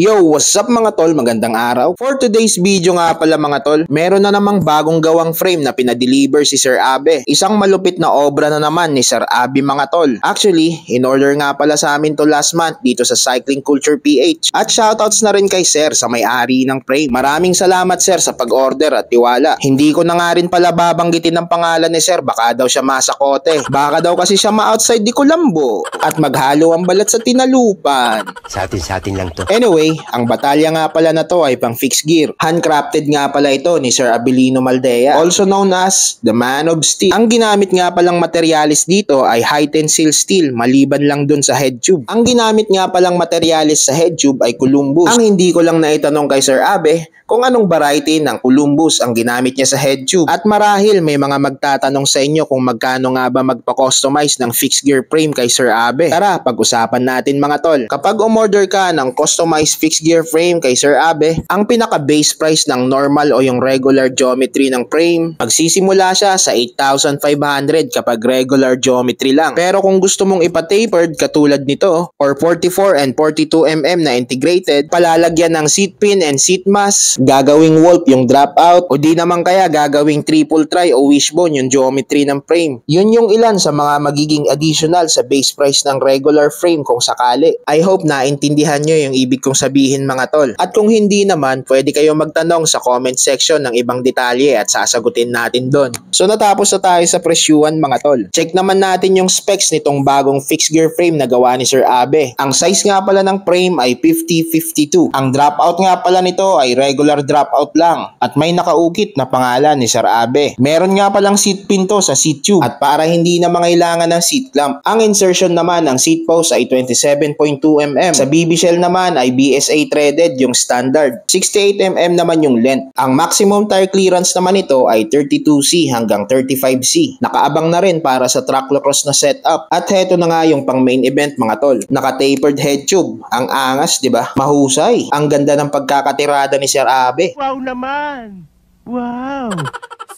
Yo, what's up mga tol? Magandang araw. For today's video nga pala mga tol, meron na namang bagong gawang frame na pinadeliver si Sir Abe. Isang malupit na obra na naman ni Sir Abe mga tol. Actually, in order nga pala sa amin to last month dito sa Cycling Culture PH. At shoutouts na rin kay Sir sa may-ari ng frame. Maraming salamat Sir sa pag-order at tiwala. Hindi ko na nga rin pala babanggitin ang pangalan ni Sir, baka daw siya masakote. Baka daw kasi siya ma-outside di Colombo at maghalo ang balat sa tinalupan. Sa atin lang to. Anyway, ang batalya nga pala na to ay pang fixed gear. Handcrafted nga pala ito ni Sir Abilino Maldea, also known as the Man of Steel. Ang ginamit nga palang materialis dito ay high tensile steel maliban lang dun sa head tube. Ang ginamit nga palang materialis sa head tube ay Columbus. Ang hindi ko lang naitanong kay Sir Abe kung anong variety ng Columbus ang ginamit niya sa head tube. At marahil may mga magtatanong sa inyo kung magkano nga ba magpa-customize ng fixed gear frame kay Sir Abe. Tara, pag-usapan natin mga tol. Kapag umorder ka ng customized fixed gear frame kay Sir Abe, ang pinaka-base price ng normal o yung regular geometry ng frame, magsisimula siya sa 8,500 kapag regular geometry lang. Pero kung gusto mong ipa-tapered katulad nito, or 44 and 42mm na integrated, palalagyan ng seat pin and seat mask, gagawing wolf yung dropout, o di naman kaya gagawing triple try o wishbone yung geometry ng frame. Yun yung ilan sa mga magiging additional sa base price ng regular frame kung sakali. I hope naintindihan nyo yung ibig kong sabihin mga tol. At kung hindi naman, pwede kayo magtanong sa comment section ng ibang detalye at sasagutin natin doon. So natapos na tayo sa presyuhan mga tol. Check naman natin yung specs nitong bagong fixed gear frame na gawa ni Sir Abe. Ang size nga pala ng frame ay 50-52. Ang dropout nga pala nito ay regular dropout lang at may nakaukit na pangalan ni Sir Abe. Meron nga palang seat pin to sa seat tube at para hindi na mangailangan ng seat clamp. Ang insertion naman ng seat post ay 27.2mm. Sa BB shell naman ay BSA threaded yung standard. 68mm naman yung length. Ang maximum tire clearance naman ito ay 32C hanggang 35C. Nakaabang na rin para sa track lacrosse na setup. At heto na nga yung pang main event mga tol. Naka-tapered head tube. Ang angas, di ba? Mahusay. Ang ganda ng pagkakatirada ni Sir Abe. Wow naman! Wow!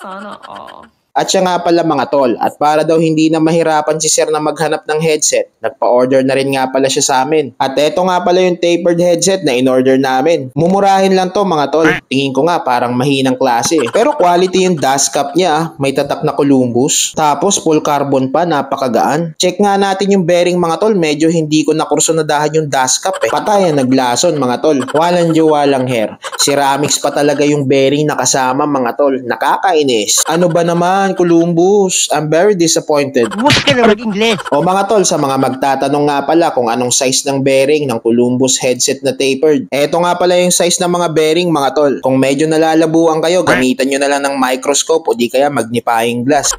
Sana all. At siya nga pala mga tol, at para daw hindi na mahirapan si Sir na maghanap ng headset, nagpa-order na rin nga pala siya sa amin. At eto nga pala yung tapered headset na in-order namin. Mumurahin lang to mga tol. Tingin ko nga parang mahinang klase eh. Pero quality yung dust cap niya, may tatak na Columbus. Tapos full carbon pa, napakagaan. Check nga natin yung bearing mga tol, medyo hindi ko nakursunadahan yung dust cap eh. Patay ang naglason mga tol. Walang walang hair. Ceramics pa talaga yung bearing na kasama mga tol. Nakakainis. Ano ba naman Columbus? I'm very disappointed. Huwag ka na mag-English! O mga tol, sa mga magtatanong nga pala kung anong size ng bearing ng Columbus headset na tapered. Eto nga pala yung size ng mga bearing mga tol. Kung medyo nalalabuan kayo, gamitan nyo na lang ng microscope o di kaya magnifying glass.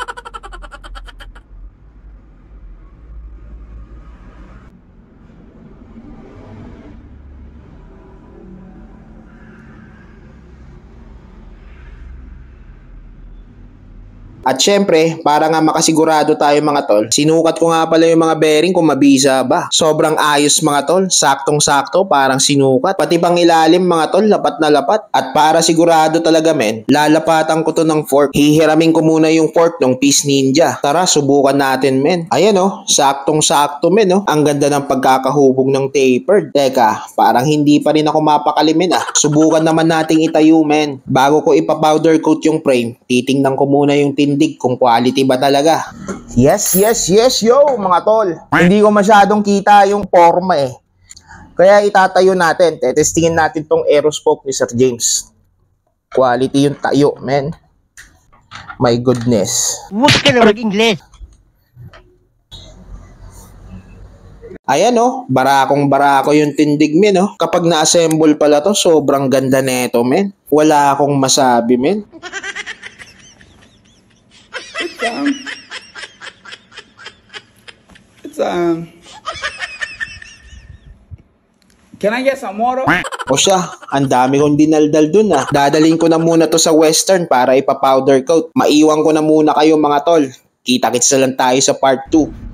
At syempre, para nga makasigurado tayo mga tol, sinukat ko nga pala yung mga bearing kung mabisa ba. Sobrang ayos mga tol, saktong-sakto, parang sinukat. Pati pang ilalim mga tol, lapat na lapat. At para sigurado talaga men, lalapatan ko to ng fork. Hihiramin ko muna yung fork ng Peace Ninja. Tara, subukan natin men. Ayan oh, saktong-sakto men oh. Ang ganda ng pagkakahubog ng tapered. Teka, parang hindi pa rin ako mapakali men ah. Subukan naman nating itayo men. Bago ko ipa-powder coat yung frame, titingnan ko muna yung kung quality ba talaga. Yes, yo mga tol. Hindi ko masyadong kita yung forma eh. Kaya itatayo natin. Tetestingin natin tong aerospoke ni Sir James. Quality yung tayo, men. My goodness. Huwag ka na mag-English! Ayan oh, barakong-barako yung tindig men oh. Kapag na-assemble pala to, sobrang ganda neto men. Wala akong masabi men. Can I get some water? O siya, ang dami kong dinaldal dun ah. Dadalhin ko na muna to sa Western para ipa-powder coat. Maiwan ko na muna kayo mga tol. Kita-kits na lang tayo sa part 2.